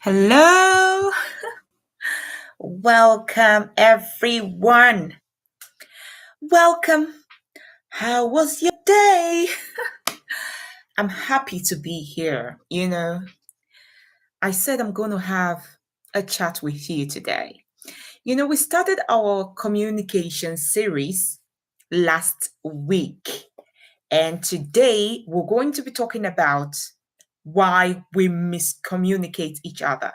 Hello, welcome everyone. Welcome. How was your day? I'm happy to be here. I said I'm going to have a chat with you today. We started our communication series last week, and today we're going to be talking about why we miscommunicate each other.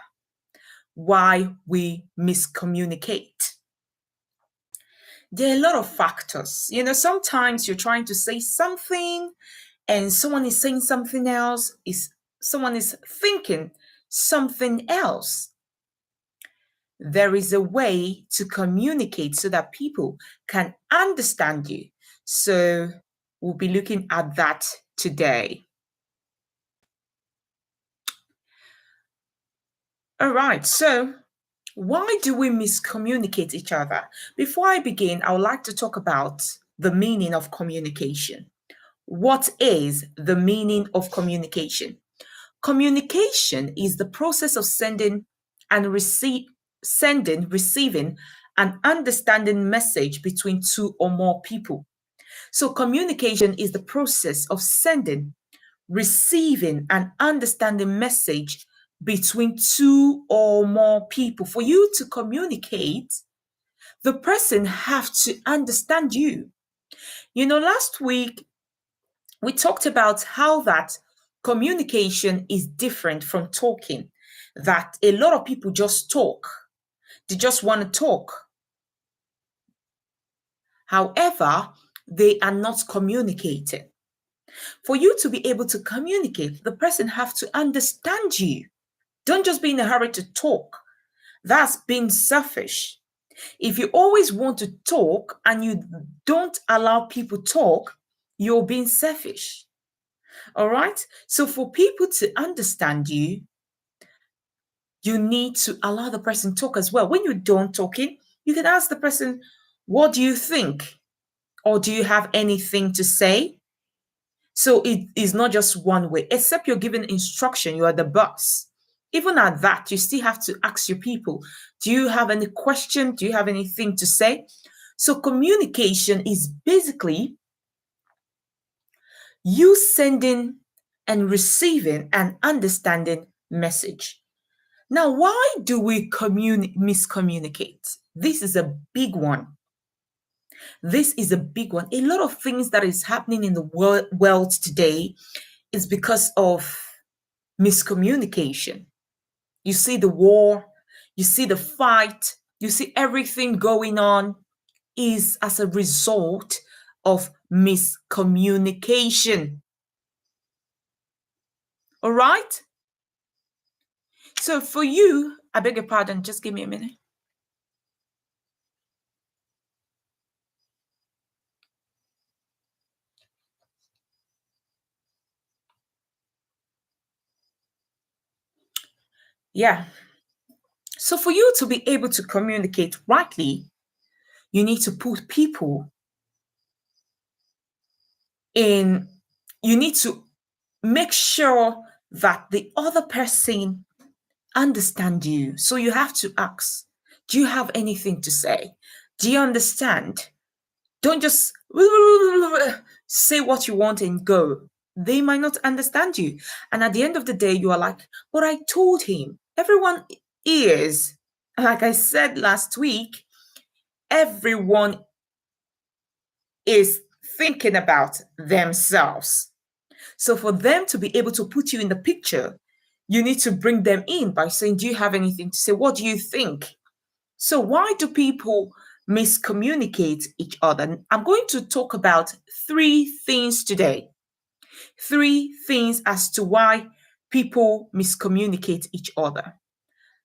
Why we miscommunicate. There are a lot of factors. Sometimes you're trying to say something and someone is saying something else, is someone is thinking something else. There is a way to communicate so that people can understand you. So we'll be looking at that today. All right, so why do we miscommunicate each other? Before I begin, I would like to talk about the meaning of communication. What is the meaning of communication? Communication is the process of receiving, and understanding message between two or more people. So communication is the process of sending, receiving, and understanding message between two or more people. For you to communicate, the person have to understand you. Last week we talked about how that communication is different from talking, that a lot of people just talk. They just want to talk. However, they are not communicating. For you to be able to communicate, the person have to understand you. Don't just be in a hurry to talk. That's being selfish. If you always want to talk and you don't allow people talk, you're being selfish. All right. So for people to understand you, you need to allow the person talk as well. When you're done talking, you can ask the person, what do you think? Or do you have anything to say? So it is not just one way, except you're given instruction, you are the boss. Even at that, you still have to ask your people, do you have any question? Do you have anything to say? So communication is basically you sending and receiving and understanding message. Now, why do we miscommunicate? This is a big one. This is a big one. A lot of things that is happening in the world today is because of miscommunication. You see the war, you see the fight, you see everything going on is as a result of miscommunication. All right? So for you, I beg your pardon, just give me a minute. Yeah. So for you to be able to communicate rightly, you need to put people in, you need to make sure that the other person understand you. So you have to ask, do you have anything to say? Do you understand? Don't just say what you want and go. They might not understand you. And at the end of the day, you are like, but I told him. Everyone is, like I said last week, everyone is thinking about themselves. So for them to be able to put you in the picture, you need to bring them in by saying, do you have anything to say? What do you think? So why do people miscommunicate each other? I'm going to talk about three things today. Three things as to why people miscommunicate each other.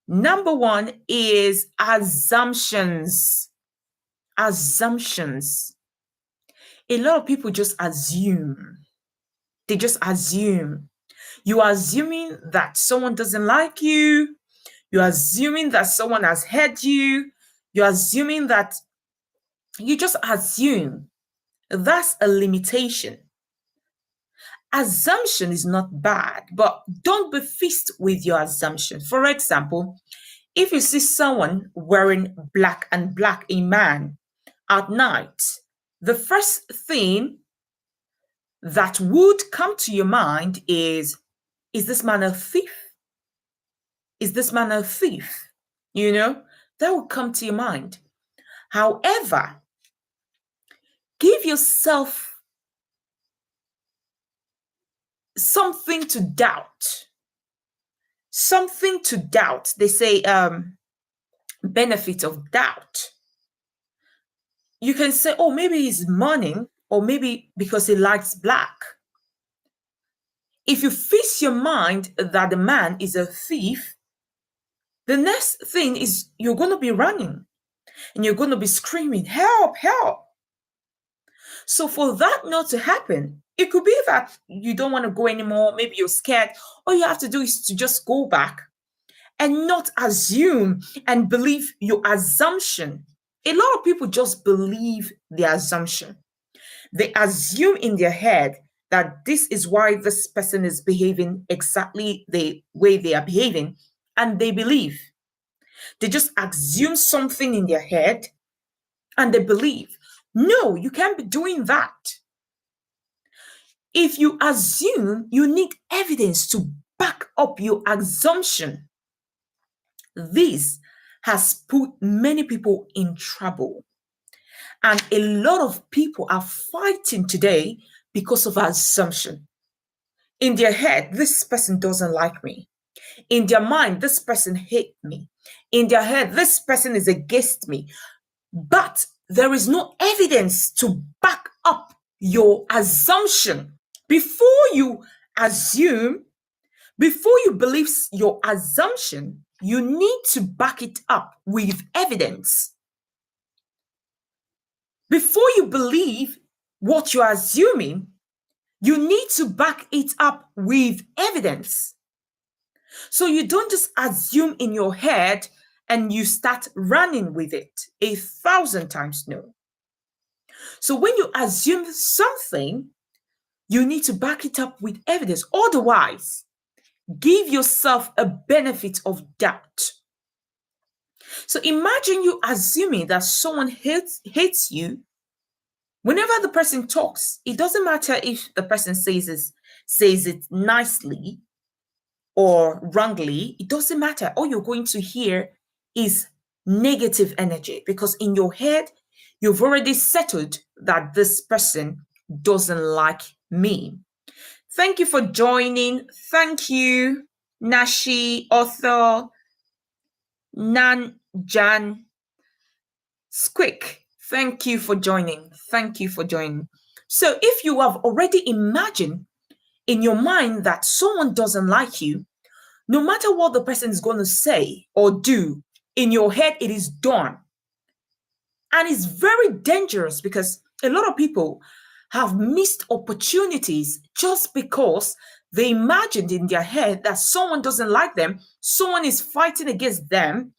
Number one is assumptions. Assumptions. A lot of people just assume. They just assume. You are assuming that someone doesn't like you. You're assuming that someone has hurt you. You're assuming that you just assume. That's a limitation. Assumption is not bad, but don't be fixed with your assumption. For example, if you see someone wearing black and black, a man, at night, the first thing that would come to your mind is this man a thief? Is this man a thief? You know, that will come to your mind. However, give yourself something to doubt. Something to doubt. They say benefit of doubt. You can say, oh, maybe he's mourning, or maybe because he likes black. If you fix your mind that the man is a thief, the next thing is you're going to be running and you're going to be screaming, help, help. So for that not to happen, it could be that you don't want to go anymore. Maybe you're scared. All you have to do is to just go back and not assume and believe your assumption. A lot of people just believe the assumption. They assume in their head that this is why this person is behaving exactly the way they are behaving, and they believe. They just assume something in their head and they believe. No, you can't be doing that. If you assume, you need evidence to back up your assumption. This has put many people in trouble. And a lot of people are fighting today because of assumption. In their head, this person doesn't like me. In their mind, this person hates me. In their head, this person is against me. But there is no evidence to back up your assumption. Before you assume, before you believe your assumption, you need to back it up with evidence. Before you believe what you're assuming, you need to back it up with evidence. So you don't just assume in your head and you start running with it 1,000 times no. So when you assume something, you need to back it up with evidence. Otherwise, give yourself a benefit of doubt. So imagine you assuming that someone hates you. Whenever the person talks, it doesn't matter if the person says it nicely or wrongly, it doesn't matter. All you're going to hear is negative energy because in your head, you've already settled that this person doesn't like me. Thank you for joining. Thank you, Nashi, author, Nan Jan Squick. Thank you for joining. Thank you for joining. So if you have already imagined in your mind that someone doesn't like you, no matter what the person is going to say or do, in your head, it is done. And it's very dangerous because a lot of people have missed opportunities just because they imagined in their head that someone doesn't like them, someone is fighting against them.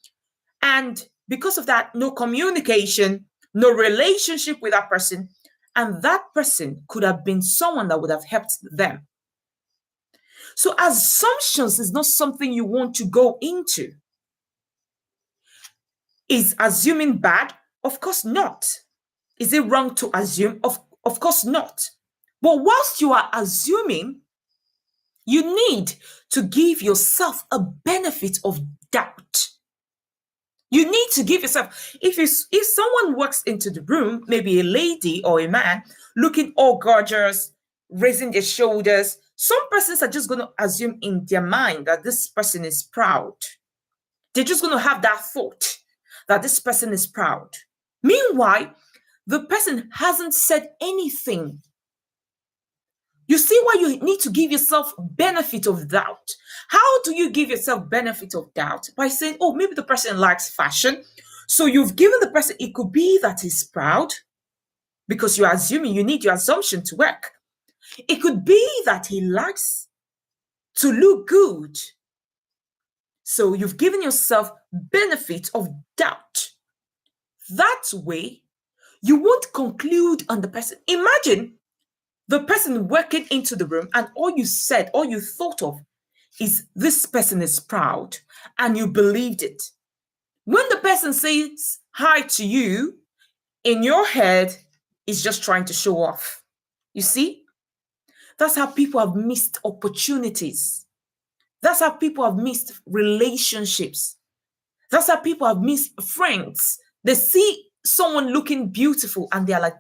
And because of that, no communication, no relationship with that person. And that person could have been someone that would have helped them. So assumptions is not something you want to go into. Is assuming bad? Of course not. Is it wrong to assume? Of course not. But whilst you are assuming, you need to give yourself a benefit of doubt. You need to give yourself, if someone walks into the room, maybe a lady or a man, looking all gorgeous, raising their shoulders, some persons are just going to assume in their mind that this person is proud. They're just going to have that thought that this person is proud. Meanwhile, the person hasn't said anything. You see why you need to give yourself benefit of doubt. How do you give yourself benefit of doubt? By saying, oh, maybe the person likes fashion. So you've given the person, it could be that he's proud because you're assuming, you need your assumption to work. It could be that he likes to look good. So you've given yourself benefit of doubt. That way, you won't conclude on the person. Imagine The person walking into the room, and all you said, all you thought of is this person is proud, and you believed it. When the person says hi to you, in your head, is just trying to show off. You see? That's how people have missed opportunities. That's how people have missed relationships. That's how people have missed friends. They see someone looking beautiful and they're like,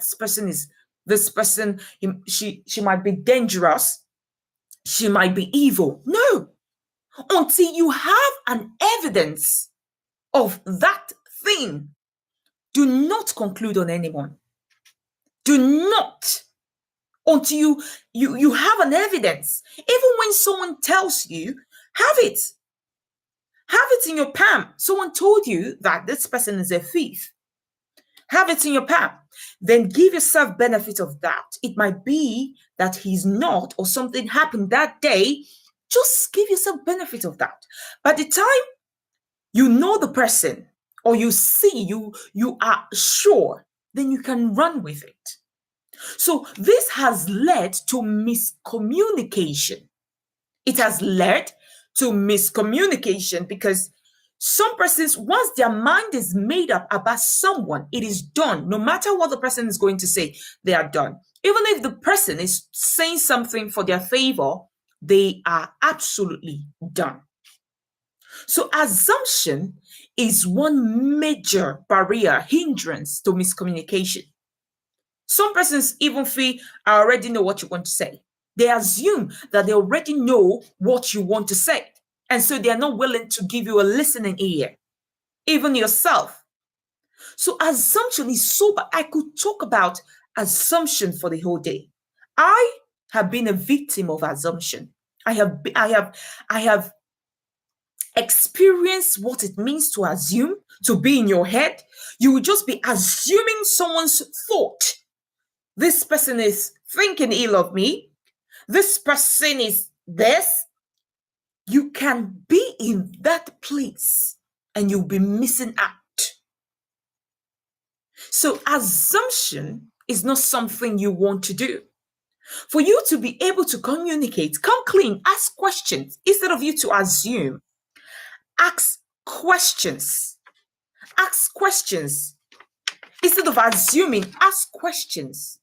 this person, she might be dangerous. She might be evil. No, until you have an evidence of that thing, do not conclude on anyone. Do not until you have an evidence. Even when someone tells you, have it. Have it in your palm. Someone told you that this person is a thief. Have it in your palm. Then give yourself benefit of that. It might be that he's not, or something happened that day. Just give yourself benefit of that. By the time you know the person, or you see, you are sure, then you can run with it. So this has led to miscommunication. It has led to miscommunication because some persons, once their mind is made up about someone, it is done. No matter what the person is going to say, they are done. Even if the person is saying something for their favor, they are absolutely done. So assumption is one major barrier, hindrance to miscommunication. Some persons even feel, I already know what you want to say. They assume that they already know what you want to say. And so they are not willing to give you a listening ear, even yourself. So assumption is so bad. I could talk about assumption for the whole day. I have been a victim of assumption. I have experienced what it means to assume, to be in your head. You will just be assuming someone's thought. This person is thinking ill of me. This person is this. You can be in that place and you'll be missing out. So, assumption is not something you want to do. For you to be able to communicate, come clean, ask questions instead of you to assume. Ask questions. Ask questions. Instead of assuming, ask questions.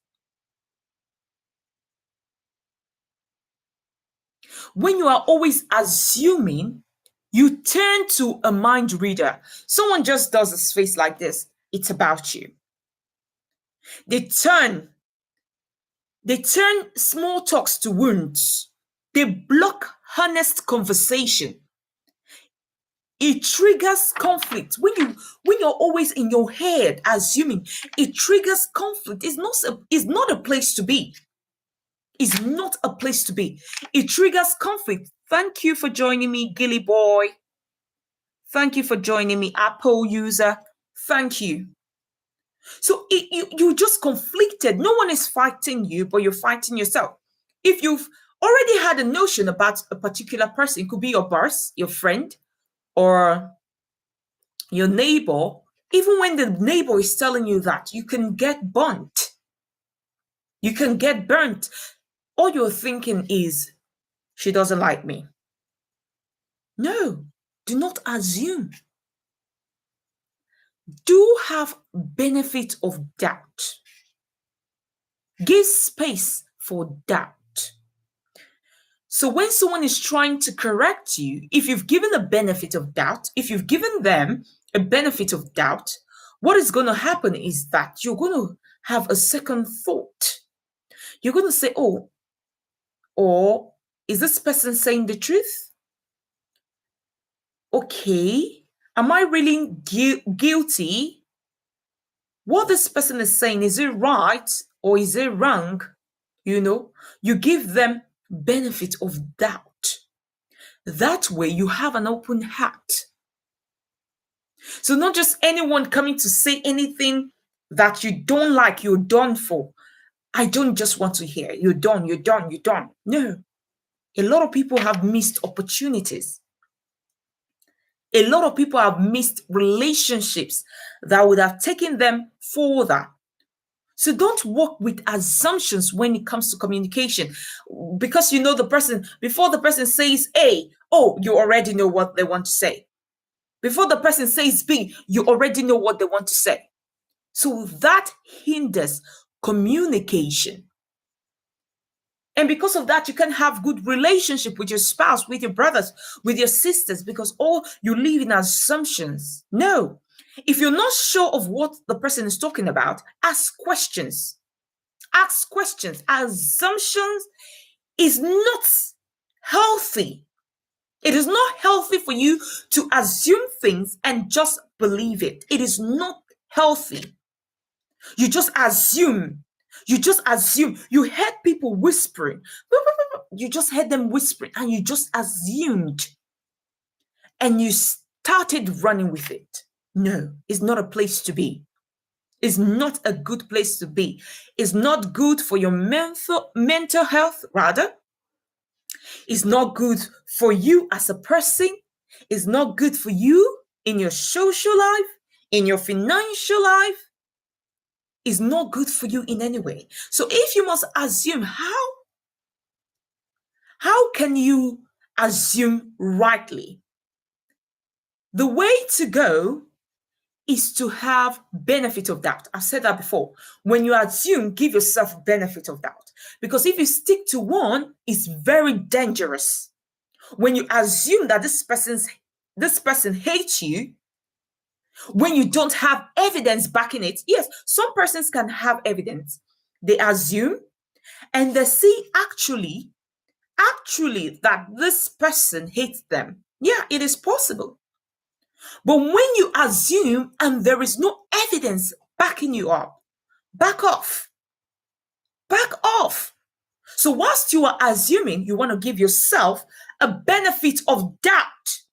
When you are always assuming, you turn to a mind reader. Someone just does his face like this. It's about you. They turn small talks to wounds. They block honest conversation. It triggers conflict. When you're always in your head assuming, it triggers conflict. It's not a place to be. It's not a place to be. It triggers conflict. Thank you for joining me, Gilly Boy. Thank you for joining me, Apple user. Thank you. So you just conflicted. No one is fighting you, but you're fighting yourself. If you've already had a notion about a particular person, it could be your boss, your friend, or your neighbor. Even when the neighbor is telling you that, you can get burnt. You can get burnt. All you're thinking is, she doesn't like me. No, do not assume. Do have benefit of doubt. Give space for doubt. So when someone is trying to correct you, if you've given a benefit of doubt, if you've given them a benefit of doubt, what is going to happen is that you're going to have a second thought. You're going to say, oh, or is this person saying the truth? Okay, am I really guilty? What this person is saying, is it right or is it wrong? You give them benefit of doubt. That way you have an open heart. So not just anyone coming to say anything that you don't like, you're done for. I don't just want to hear, you're done, you're done, you're done. No. A lot of people have missed opportunities. A lot of people have missed relationships that would have taken them further. So don't work with assumptions when it comes to communication, because you know the person before the person says A, oh, you already know what they want to say. Before the person says B, you already know what they want to say. So that hinders communication. And because of that, you can have good relationship with your spouse, with your brothers, with your sisters, because all you live in assumptions. No. If you're not sure of what the person is talking about, ask questions. Ask questions. Assumptions is not healthy. It is not healthy for you to assume things and just believe it. It is not healthy. You just assume. You just assume. You heard people whispering. You just heard them whispering and you just assumed. And you started running with it. No, it's not a place to be. It's not a good place to be. It's not good for your mental health, rather. It's not good for you as a person. It's not good for you in your social life, in your financial life. It's not good for you in any way. So if you must assume, how can you assume rightly? The way to go is to have benefit of doubt. I've said that before. When you assume, give yourself benefit of doubt. Because if you stick to one, it's very dangerous. When you assume that this person hates you, when you don't have evidence backing it, yes, some persons can have evidence. They assume and they see actually that this person hates them. Yeah, it is possible. But when you assume and there is no evidence backing you up, back off. Back off. So, whilst you are assuming, you want to give yourself a benefit of doubt.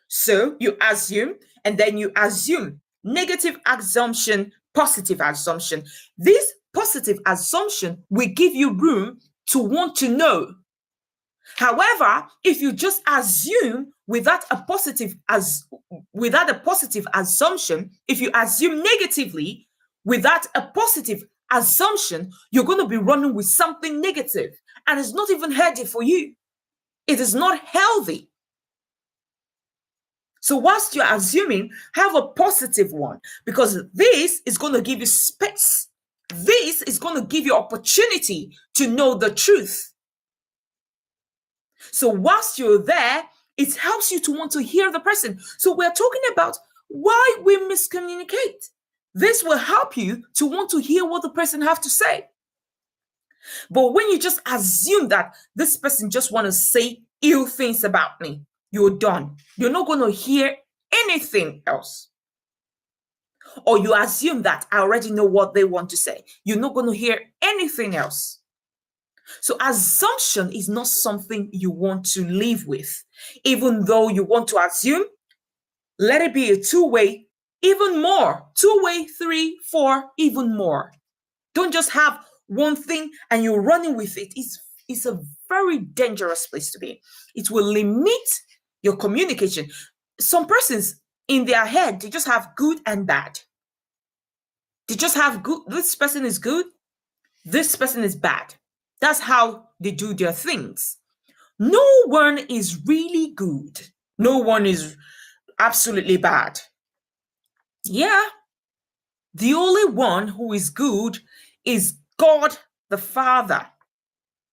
So, you assume and then you assume negative assumption, positive assumption. This positive assumption will give you room to want to know. However, if you just assume without a positive assumption, if you assume negatively without a positive assumption, you're going to be running with something negative, and it's not even healthy for you. It is not healthy. So whilst you're assuming, have a positive one, because this is going to give you space. This is going to give you opportunity to know the truth. So whilst you're there, it helps you to want to hear the person. So we're talking about why we miscommunicate. This will help you to want to hear what the person have to say. But when you just assume that this person just want to say ill things about me, you're done. You're not going to hear anything else. Or you assume that I already know what they want to say. You're not going to hear anything else. So assumption is not something you want to live with. Even though you want to assume, let it be a two-way, even more. Two-way, 3, 4, even more. Don't just have one thing and you're running with it. It's a very dangerous place to be. It will limit your communication. Some persons in their head, they just have good and bad. They just have good. This person is good. This person is bad. That's how they do their things. No one is really good. No one is absolutely bad. Yeah. The only one who is good is God the Father.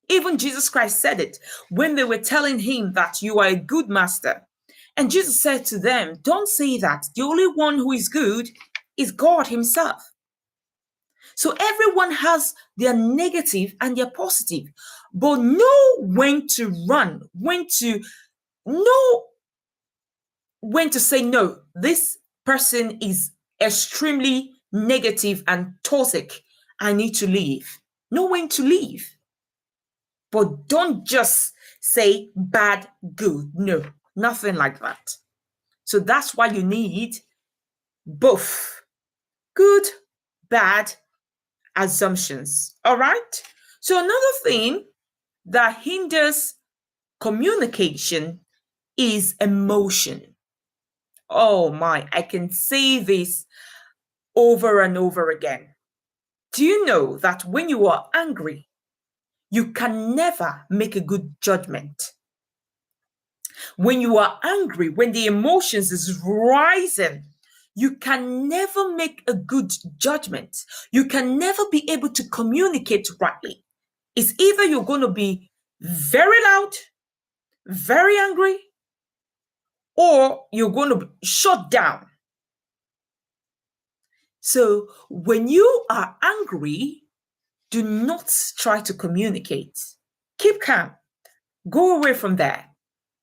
Even Jesus Christ said it when they were telling him that you are a good master. And Jesus said to them, don't say that. The only one who is good is God himself. So everyone has their negative and their positive, but know when to run, know when to say no. This person is extremely negative and toxic. I need to leave. Know when to leave. But don't just say bad, good. No, nothing like that. So that's why you need both good, bad assumptions. All right. So another thing that hinders communication is emotion. Oh my, I can say this over and over again. Do you know that when you are angry, you can never make a good judgment? When you are angry, when the emotions is rising, you can never make a good judgment. You can never be able to communicate rightly. It's either you're going to be very loud, very angry, or you're going to shut down. So when you are angry, do not try to communicate. Keep calm. Go away from there.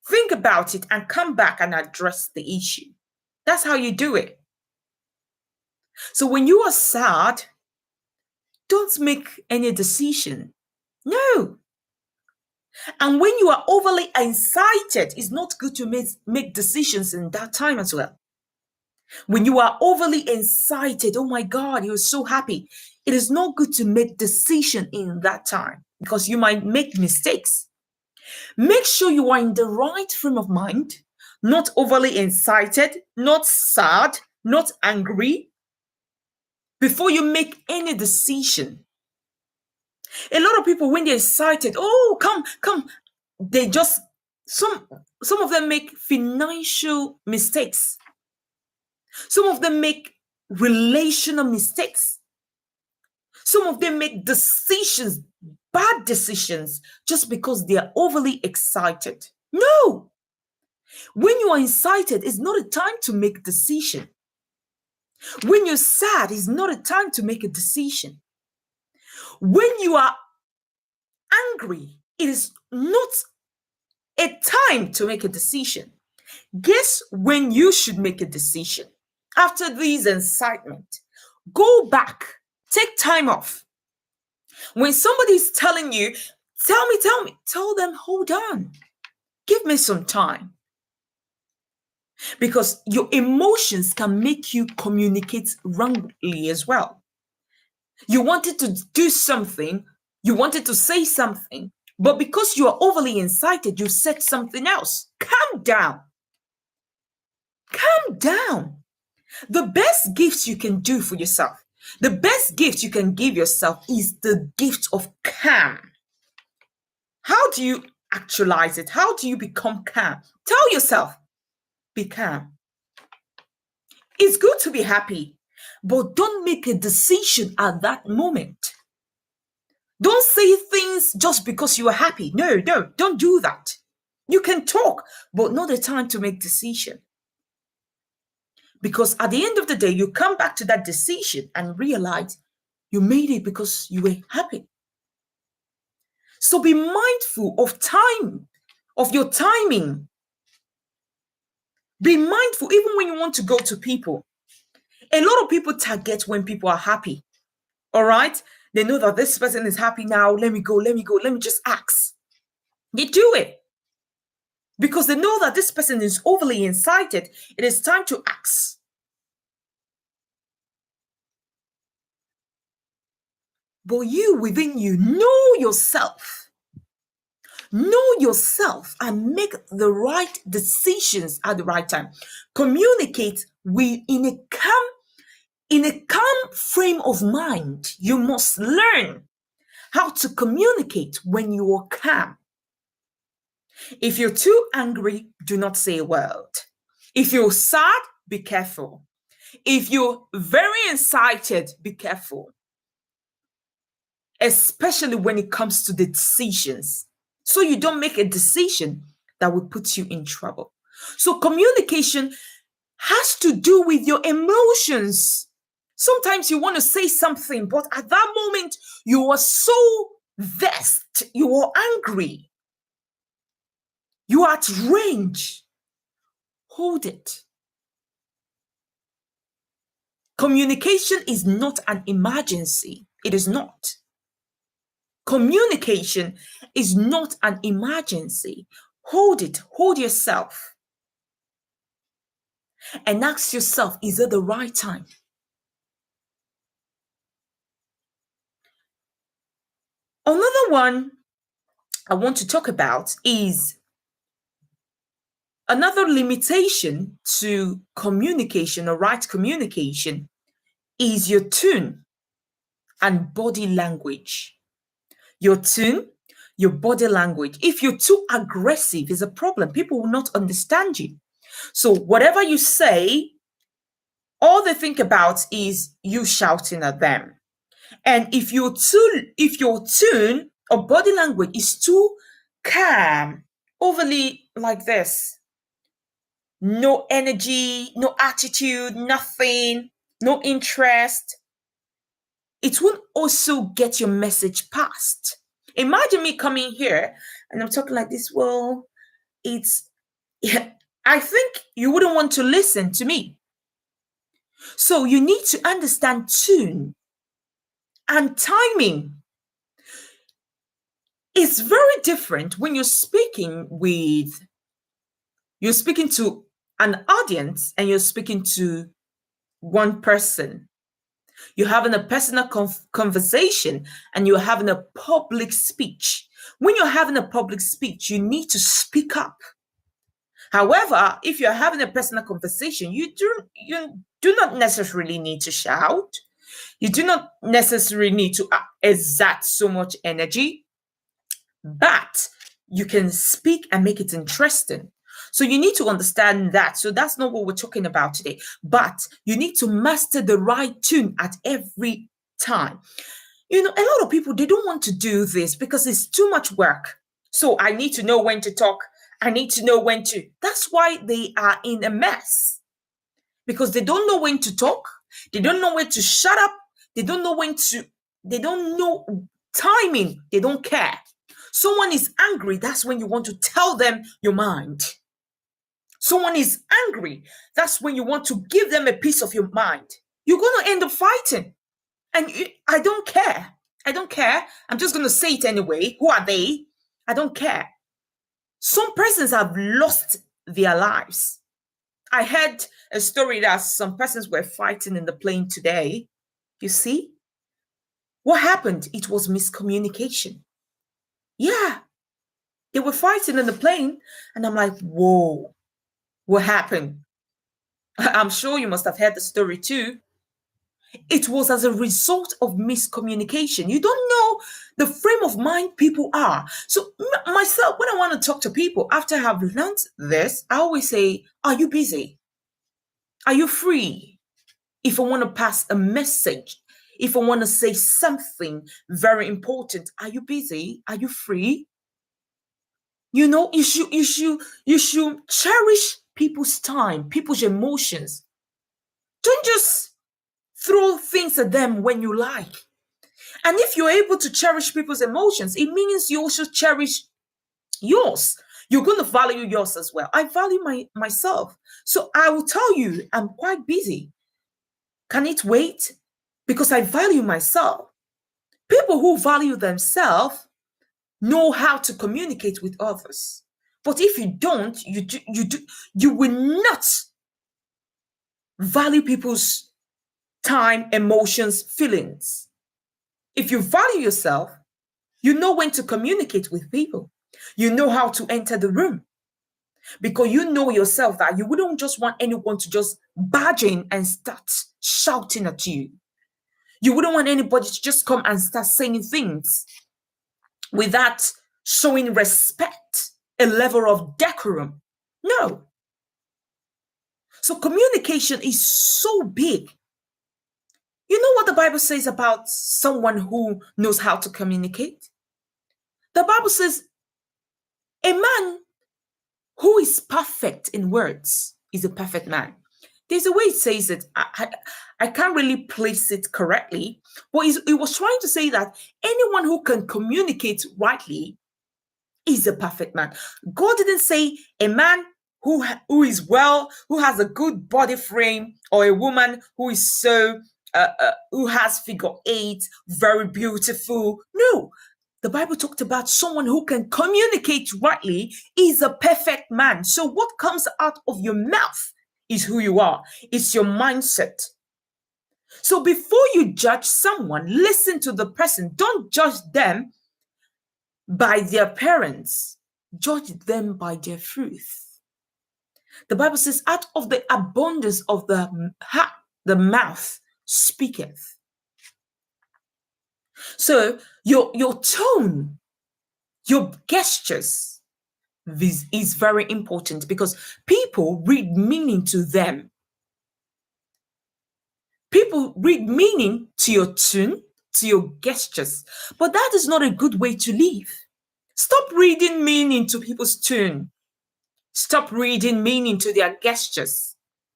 Think about it and come back and address the issue. That's how you do it. So when you are sad, don't make any decision. No. And when you are overly excited, it's not good to make decisions in that time as well. When you are overly excited, oh my God, you're so happy. It is not good to make decision in that time because you might make mistakes. Make sure you are in the right frame of mind, not overly excited, not sad, not angry, before you make any decision. A lot of people, when they're excited, oh, come, they just, some of them make financial mistakes. Some of them make relational mistakes. Some of them make decisions, bad decisions, just because they are overly excited. No. When you are excited, it's not a time to make a decision. When you're sad, it's not a time to make a decision. When you are angry, it is not a time to make a decision. Guess when you should make a decision? After this excitement, go back, take time off. When somebody is telling you, tell me, tell them, hold on, give me some time. Because your emotions can make you communicate wrongly as well. You wanted to do something, you wanted to say something, but because you are overly excited, you said something else. Calm down. Calm down. The best gift you can do for yourself, the best gift you can give yourself is the gift of calm. How do you actualize it? How do you become calm? Tell yourself, be calm. It's good to be happy, but don't make a decision at that moment. Don't say things just because you are happy. No, don't do that. You can talk, but not the time to make decision. Because at the end of the day, you come back to that decision and realize you made it because you were happy. So be mindful of time, of your timing. Be mindful even when you want to go to people. A lot of people target when people are happy. All right? They know that this person is happy now. Let me go. Let me just ask. They do it. Because they know that this person is overly excited. It is time to ask. But you within you know yourself. Know yourself and make the right decisions at the right time. Communicate in a calm frame of mind. You must learn how to communicate when you are calm. If you're too angry, do not say a word. If you're sad, be careful. If you're very excited, be careful. Especially when it comes to the decisions. So you don't make a decision that will put you in trouble. So communication has to do with your emotions. Sometimes you want to say something, but at that moment, you are so vexed, you are angry, you are at range. Hold it. Communication is not an emergency. It is not. Communication is not an emergency. Hold it. Hold yourself. And ask yourself, is it the right time? Another one I want to talk about is another limitation to communication or right communication is your tune and body language. Your tone, your body language. If you're too aggressive, is a problem. People will not understand you. So whatever you say, all they think about is you shouting at them. And if your tone or body language is too calm, overly like this, no energy, no attitude, nothing, no interest, it won't also get your message past. Imagine me coming here and I'm talking like this. Well, it's, yeah, I think you wouldn't want to listen to me. So you need to understand tune and timing. It's very different when you're speaking to an audience and you're speaking to one person. You're having a personal conversation and you're having a public speech. When you're having a public speech, you need to speak up. However, if you're having a personal conversation, you do not necessarily need to shout. You do not necessarily need to exert so much energy, but you can speak and make it interesting. So you need to understand that. So that's not what we're talking about today. But you need to master the right tune at every time. A lot of people, they don't want to do this because it's too much work. So I need to know when to talk. I need to know when to. That's why they are in a mess because they don't know when to talk. They don't know when to shut up. They don't know they don't know timing. They don't care. Someone is angry, that's when you want to tell them your mind. Someone is angry, that's when you want to give them a piece of your mind. You're going to end up fighting. And I don't care. I don't care. I'm just going to say it anyway. Who are they? I don't care. Some persons have lost their lives. I heard a story that some persons were fighting in the plane today. You see? What happened? It was miscommunication. Yeah, they were fighting in the plane. And I'm like, whoa, what happened? I'm sure you must have heard the story too. It was as a result of miscommunication. You don't know the frame of mind people are. So, myself, when I want to talk to people, after I've learned this, I always say, are you busy? Are you free? If I want to pass a message, if I want to say something very important, are you busy? Are you free? You should cherish people's time, people's emotions. Don't just throw things at them when you like. And if you're able to cherish people's emotions, it means you also cherish yours. You're going to value yours as well. I value myself. So I will tell you, I'm quite busy. Can it wait? Because I value myself. People who value themselves know how to communicate with others. But if you don't, you will not value people's time, emotions, feelings. If you value yourself, you know when to communicate with people. You know how to enter the room because you know yourself that you wouldn't just want anyone to just barge in and start shouting at you. You wouldn't want anybody to just come and start saying things without showing respect, a level of decorum. No. So communication is so big. You know what the Bible says about someone who knows how to communicate? The Bible says a man who is perfect in words is a perfect man. There's a way it says it. I can't really place it correctly, but it was trying to say that anyone who can communicate rightly is a perfect man. God didn't say a man who is well, who has a good body frame, or a woman who is who has figure eight, very beautiful. No, the Bible talked about someone who can communicate rightly is a perfect man. So what comes out of your mouth is who you are. It's your mindset. So before you judge someone, listen to the person. Don't judge them by their parents. Judge them by their truth. The Bible says, out of the abundance of the heart, the mouth speaketh. So your tone, your gestures is very important because people read meaning to them. People read meaning to your tune, to your gestures, but that is not a good way to live. Stop reading meaning to people's tune. Stop reading meaning to their gestures.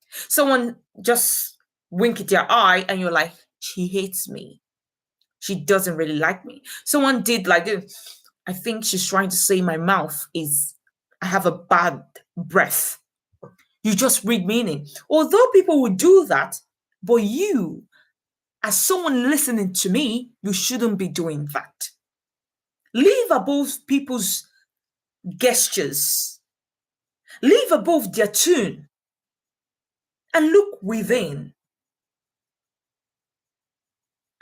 Someone just wink at your eye and you're like, she hates me. She doesn't really like me. Someone did like this. I think she's trying to say my mouth is, I have a bad breath. You just read meaning. Although people would do that, but you, as someone listening to me, you shouldn't be doing that. Leave above people's gestures, leave above their tune, and look within.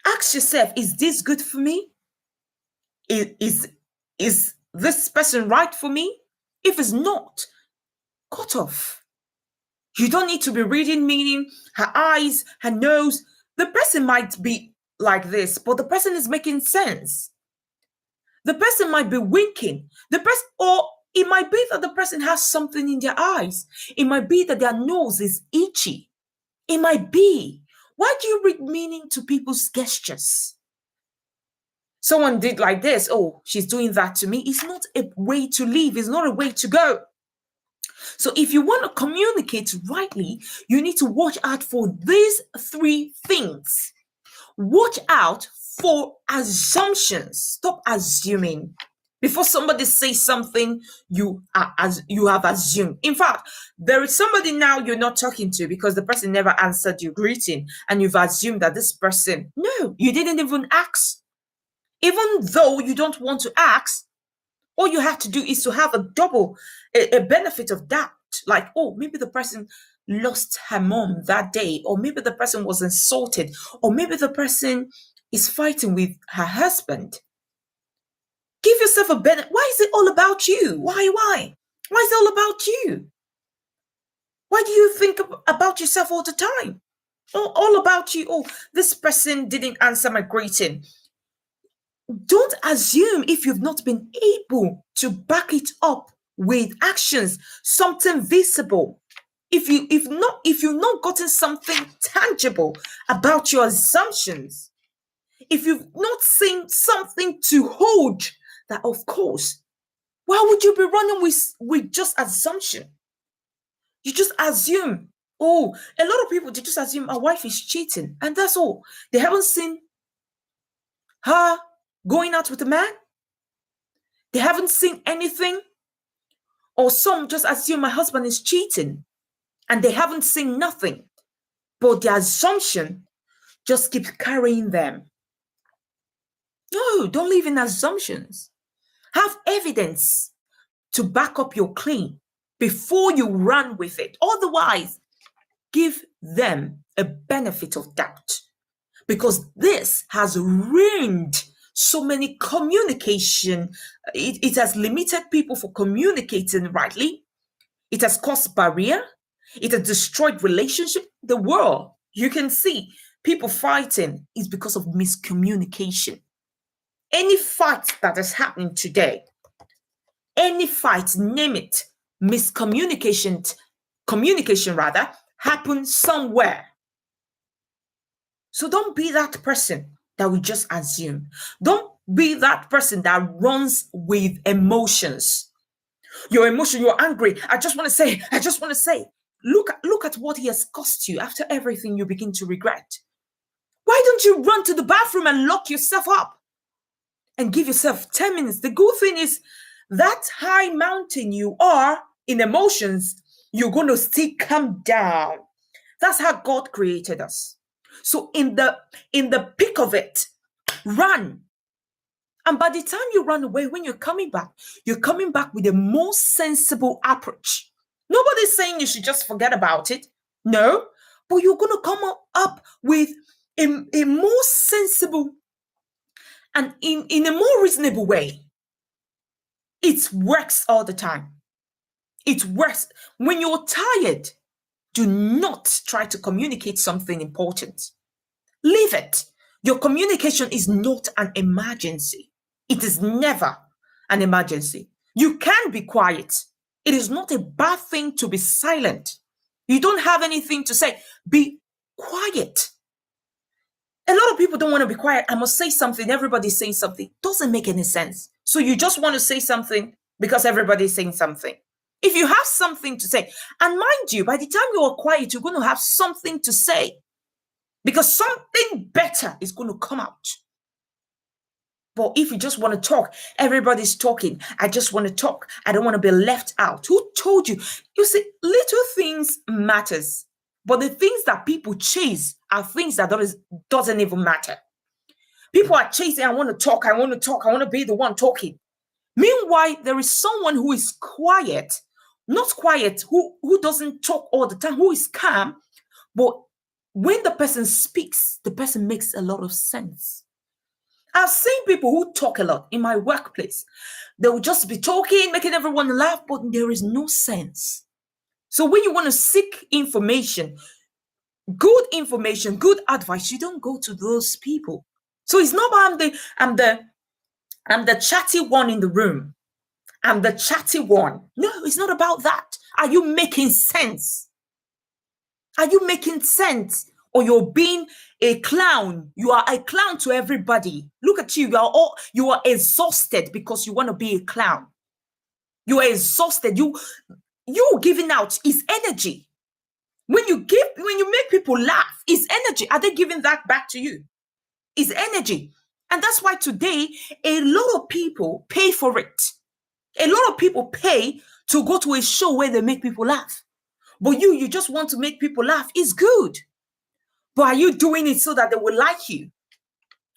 Ask yourself, is this good for me? Is this person right for me? If it's not, cut off. You don't need to be reading meaning, her eyes, her nose. The person might be like this, but the person is making sense. The person might be winking. The person, or it might be that the person has something in their eyes. It might be that their nose is itchy. It might be. Why do you read meaning to people's gestures? Someone did like this. Oh, she's doing that to me. It's not a way to live. It's not a way to go. So if you want to communicate rightly, you need to watch out for these three things. Watch out for assumptions. Stop assuming. Before somebody says something, you have assumed. In fact, there is somebody now you're not talking to because the person never answered your greeting, and you've assumed that this person. No, you didn't even ask. Even though you don't want to ask, all you have to do is to have a benefit of doubt. Like, oh, maybe the person lost her mom that day, or maybe the person was insulted, or maybe the person is fighting with her husband. Give yourself a benefit. Why is it all about you? Why? Why is it all about you? Why do you think about yourself all the time? All about you. Oh, this person didn't answer my greeting. Don't assume if you've not been able to back it up with actions, something visible. If you've not gotten something tangible about your assumptions, if you've not seen something to hold, that of course, why would you be running with just assumption? You just assume. Oh, a lot of people, they just assume my wife is cheating, and that's all. They haven't seen her going out with a man. They haven't seen anything. Or some just assume my husband is cheating and they haven't seen nothing. But the assumption just keeps carrying them. No, don't live in assumptions. Have evidence to back up your claim before you run with it. Otherwise, give them a benefit of doubt. Because this has ruined so many communication. It has limited people for communicating rightly. It has caused barrier. It has destroyed relationship. The world, you can see people fighting is because of miscommunication. Any fight that is happening today, any fight, name it, communication rather, happens somewhere. So don't be that person that will just assume. Don't be that person that runs with emotions. Your emotion, you're angry. I just want to say. Look at what he has cost you. After everything, you begin to regret. Why don't you run to the bathroom and lock yourself up and give yourself 10 minutes? The good thing is that high mountain you are in emotions, you're going to still come down. That's how God created us. So in the peak of it, run. And by the time you run away, when you're coming back with a more sensible approach. Nobody's saying you should just forget about it. No, but you're going to come up with a more sensible and in a more reasonable way. It works all the time. It works. When you're tired, do not try to communicate something important. Leave it. Your communication is not an emergency. It is never an emergency. You can be quiet. It is not a bad thing to be silent. You don't have anything to say. Be quiet. A lot of people don't want to be quiet. I must say something. Everybody's saying something. Doesn't make any sense. So you just want to say something because everybody's saying something. If you have something to say, and mind you, by the time you are quiet, you're going to have something to say because something better is going to come out. But if you just want to talk, everybody's talking. I just want to talk. I don't want to be left out. Who told you? You see, little things matters. But the things that people chase are things that doesn't even matter. People are chasing, I want to talk, I want to talk, I want to be the one talking. Meanwhile, there is someone who is quiet, not quiet, who doesn't talk all the time, who is calm. But when the person speaks, the person makes a lot of sense. I've seen people who talk a lot in my workplace. They will just be talking, making everyone laugh, but there is no sense. So when you want to seek information, good advice, you don't go to those people. So it's not I'm the chatty one in the room. I'm the chatty one. No, it's not about that. Are you making sense? Are you making sense? Or you're being a clown. You are a clown to everybody. Look at you. You are exhausted because you want to be a clown. You are exhausted. You giving out is energy. When you make people laugh, is energy. Are they giving that back to you? Is energy. And that's why today a lot of people pay for it. A lot of people pay to go to a show where they make people laugh. But you just want to make people laugh. It's good. But are you doing it so that they will like you?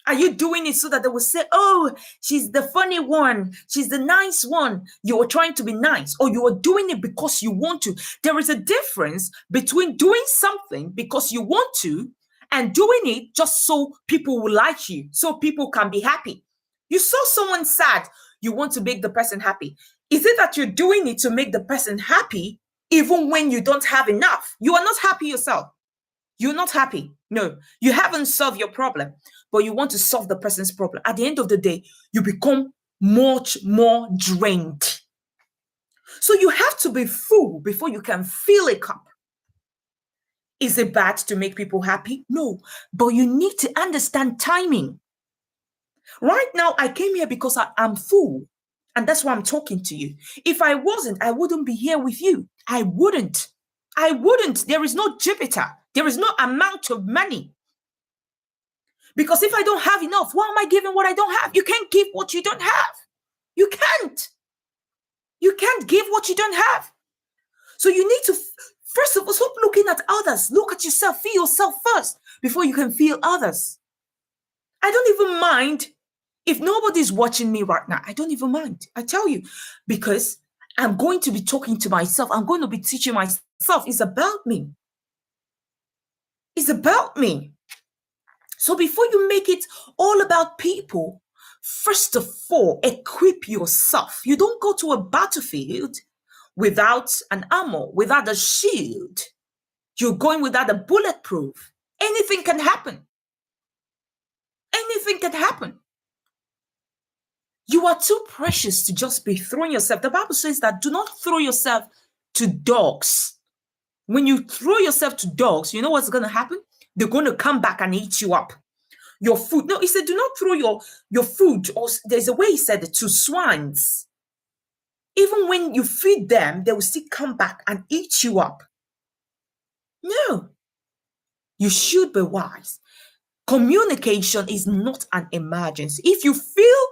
Are you doing it so that they will say, oh, she's the funny one. She's the nice one. You are trying to be nice, or you are doing it because you want to. There is a difference between doing something because you want to and doing it just so people will like you, so people can be happy. You saw someone sad, you want to make the person happy. Is it that you're doing it to make the person happy even when you don't have enough? You are not happy yourself. You're not happy. No, you haven't solved your problem, but you want to solve the person's problem. At the end of the day, you become much more drained. So you have to be full before you can fill a cup. Is it bad to make people happy? No, but you need to understand timing. Right now, I came here because I'm full, and that's why I'm talking to you. If I wasn't, I wouldn't be here with you. I wouldn't. I wouldn't. There is no Jupiter. There is no amount of money. Because if I don't have enough, why am I giving what I don't have? You can't give what you don't have. You can't. You can't give what you don't have. So you need to, first of all, stop looking at others. Look at yourself. Feel yourself first before you can feel others. I don't even mind if nobody's watching me right now. I don't even mind. I tell you, because I'm going to be talking to myself. I'm going to be teaching myself. It's about me. It's about me. So before you make it all about people, first of all, equip yourself. You don't go to a battlefield without an armor, without a shield. You're going without a bulletproof. Anything can happen. Anything can happen. You are too precious to just be throwing yourself. The Bible says that do not throw yourself to dogs. When you throw yourself to dogs, you know what's going to happen? They're going to come back and eat you up. Your food. No, he said, do not throw your food, or there's a way he said it, to swines. Even when you feed them, they will still come back and eat you up. No. You should be wise. Communication is not an emergency. If you feel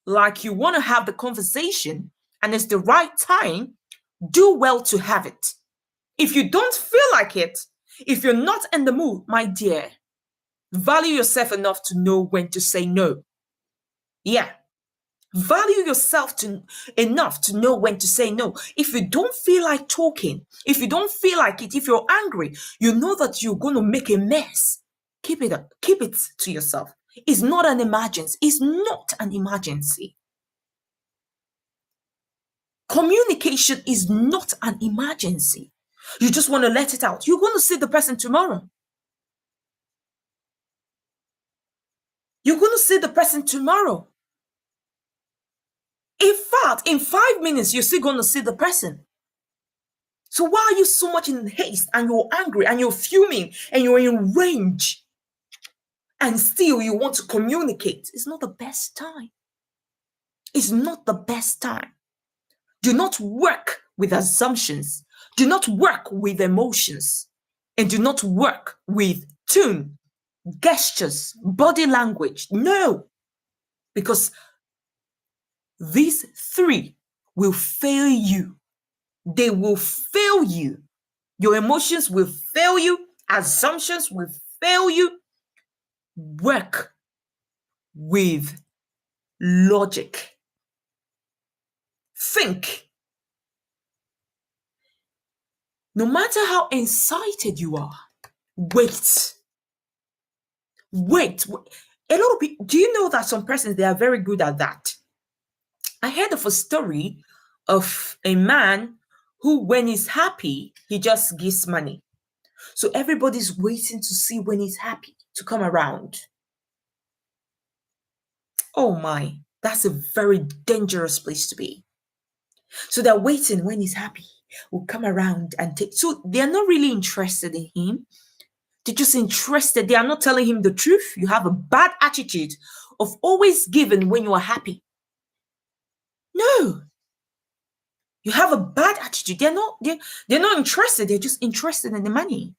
like you want to have the conversation and it's the right time, do well to have it. If you don't feel like it, if you're not in the mood, my dear, value yourself enough to know when to say no. Yeah. Value yourself enough to know when to say no. If you don't feel like talking, if you don't feel like it, if you're angry, you know that you're going to make a mess. Keep it up. Keep it to yourself. It's not an emergency. It's not an emergency. Communication is not an emergency. You just want to let it out. You're going to see the person tomorrow. You're going to see the person tomorrow. In fact, in 5 minutes, you're still going to see the person. So why are you so much in haste and you're angry and you're fuming and you're in rage and still you want to communicate? It's not the best time. It's not the best time. Do not work with assumptions. Do not work with emotions. And do not work with tone, gestures, body language. No, because these three will fail you. They will fail you. Your emotions will fail you. Assumptions will fail you. Work with logic. Think. No matter how excited you are, wait. Wait. A lot of people, do you know that some persons, they are very good at that? I heard of a story of a man who, when he's happy, he just gives money. So everybody's waiting to see when he's happy to come around. Oh my, that's a very dangerous place to be. So they're waiting when he's happy, will come around and take. So they're not really interested in him. They're just interested. They are not telling him the truth. You have a bad attitude of always giving when you are happy. No, you have a bad attitude. They're not interested. They're just interested in the money.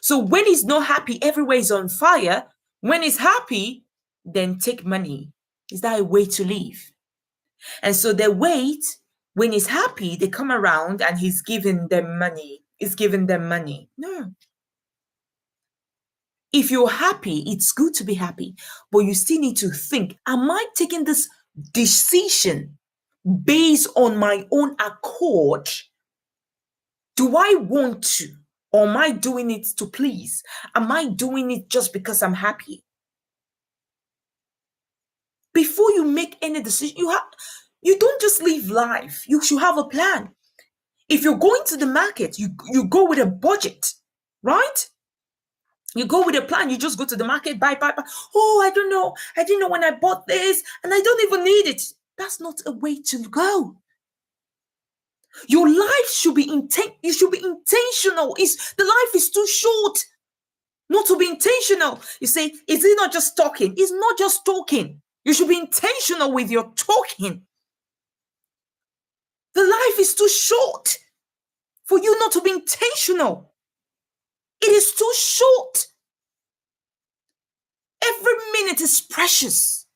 So when he's not happy, everywhere is on fire. When he's happy, then take money. Is that a way to live? And so they wait. When he's happy, they come around and he's giving them money. He's giving them money. No. If you're happy, it's good to be happy, but you still need to think, am I taking this decision based on my own accord? Do I want to? Or am I doing it to please? Am I doing it just because I'm happy? Before you make any decision, you don't just live life. You should have a plan. If you're going to the market, you go with a budget, right? You go with a plan. You just go to the market, buy. Oh, I don't know. I didn't know when I bought this, and I don't even need it. That's not a way to go. Your life should be you should be intentional. The life is too short not to be intentional. You say, is it not just talking? It's not just talking. You should be intentional with your talking. The life is too short for you not to be intentional. It is too short. Every minute is precious.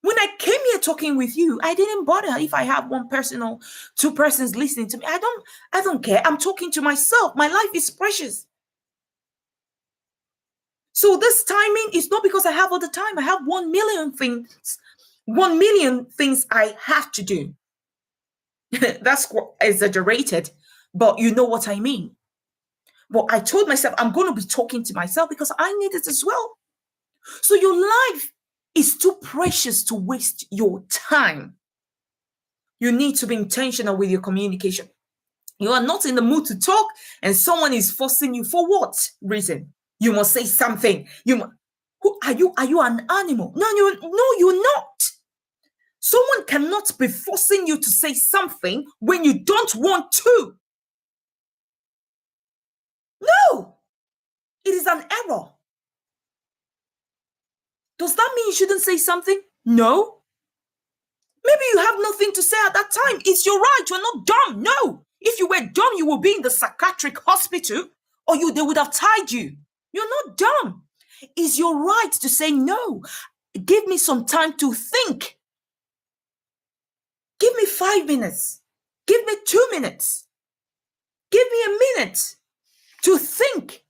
When I came here talking with you, I didn't bother if I have one person or two persons listening to me. I don't care. I'm talking to myself. My life is precious. So this timing is not because I have all the time. I have 1 million things. 1 million things I have to do. That's exaggerated, but you know what I mean. But I told myself I'm going to be talking to myself because I need it as well. So your life is too precious to waste your time. You need to be intentional with your communication. You are not in the mood to talk and someone is forcing you for what reason? You must say something. Who are you? Are you an animal? No, you're not. Someone cannot be forcing you to say something when you don't want to. No, it is an error. Does that mean you shouldn't say something? No. Maybe you have nothing to say at that time. It's your right. You're not dumb. No. If you were dumb, you would be in the psychiatric hospital or they would have tied you. You're not dumb. It's your right to say no. Give me some time to think. Give me 5 minutes. Give me 2 minutes. Give me a minute to think.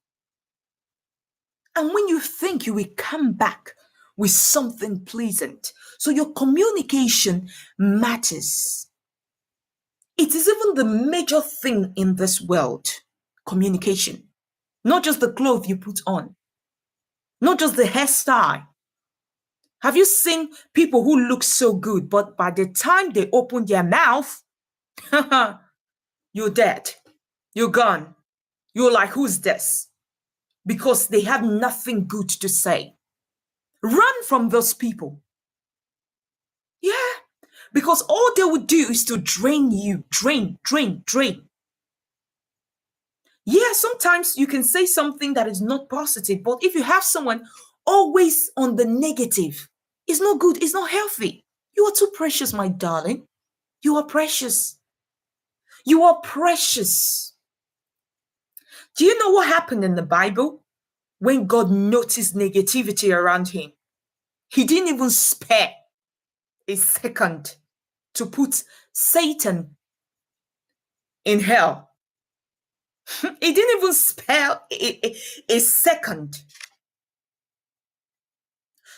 And when you think, you will come back with something pleasant. So your communication matters. It is even the major thing in this world, communication. Not just the clothes you put on, not just the hairstyle. Have you seen people who look so good, but by the time they open their mouth, you're dead. You're gone. You're like, who's this? Because they have nothing good to say. Run from those people. Yeah, because all they would do is to drain you, drain, drain, drain. Yeah, sometimes you can say something that is not positive, but if you have someone always on the negative, it's not good, it's not healthy. You are too precious, my darling. You are precious. You are precious. Do you know what happened in the Bible when God noticed negativity around him? He didn't even spare a second to put Satan in hell. He didn't even spare a second.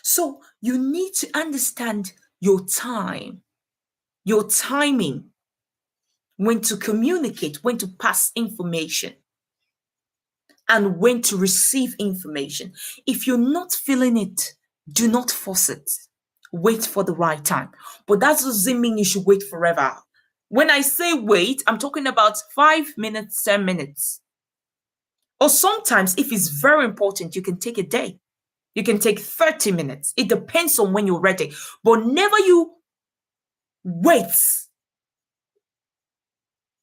So you need to understand your time, your timing, when to communicate, when to pass information, and when to receive information. If you're not feeling it, do not force it. Wait for the right time. But that doesn't mean you should wait forever. When I say wait, I'm talking about 5 minutes, 10 minutes. Or sometimes, if it's very important, you can take a day. You can take 30 minutes. It depends on when you're ready. But never you wait.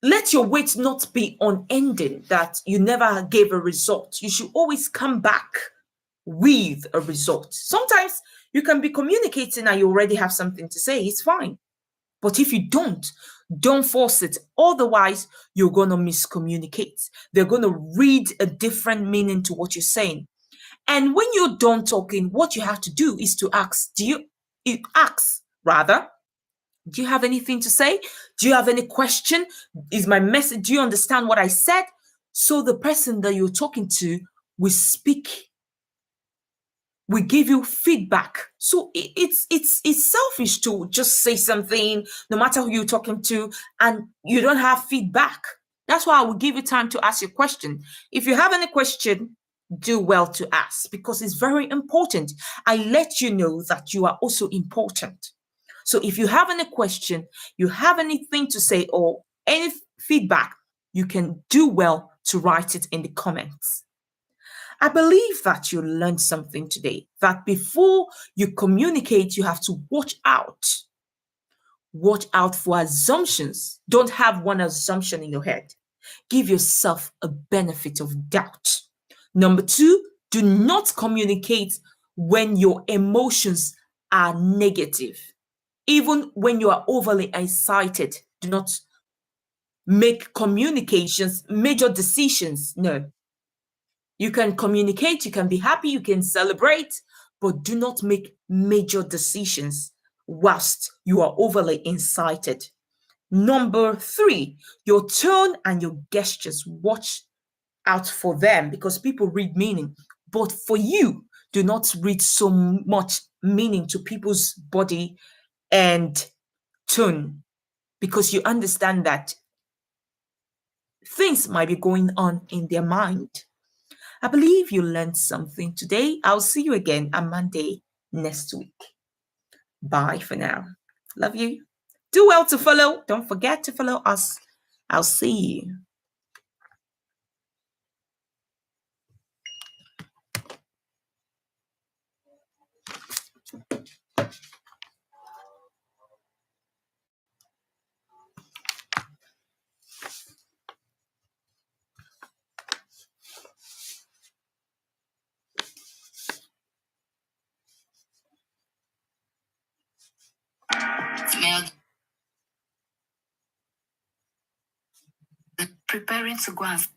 Let your wait not be unending, that you never gave a result. You should always come back with a result. Sometimes you can be communicating and you already have something to say. It's fine. But if you don't force it. Otherwise, you're going to miscommunicate. They're going to read a different meaning to what you're saying. And when you're done talking, what you have to do is to ask, ask rather, do you have anything to say? Do you have any question? Is my message, do you understand what I said? So the person that you're talking to will speak, will give you feedback. So it's selfish to just say something, no matter who you're talking to, and you don't have feedback. That's why I will give you time to ask your question. If you have any question, do well to ask because it's very important. I let you know that you are also important. So if you have any question, you have anything to say, or any feedback, you can do well to write it in the comments. I believe that you learned something today, that before you communicate, you have to watch out. Watch out for assumptions. Don't have one assumption in your head. Give yourself a benefit of doubt. Number two, do not communicate when your emotions are negative. Even when you are overly excited, do not make communications major decisions. No, you can communicate, you can be happy, you can celebrate, but do not make major decisions whilst you are overly excited. Number three, your tone and your gestures. Watch out for them because people read meaning. But for you, do not read so much meaning to people's body and tone because you understand that things might be going on in their mind. I believe you learned something today. I'll see you again on Monday next week. Bye for now. Love you. Do well to follow. Don't forget to follow us. I'll see you. Preparing to go and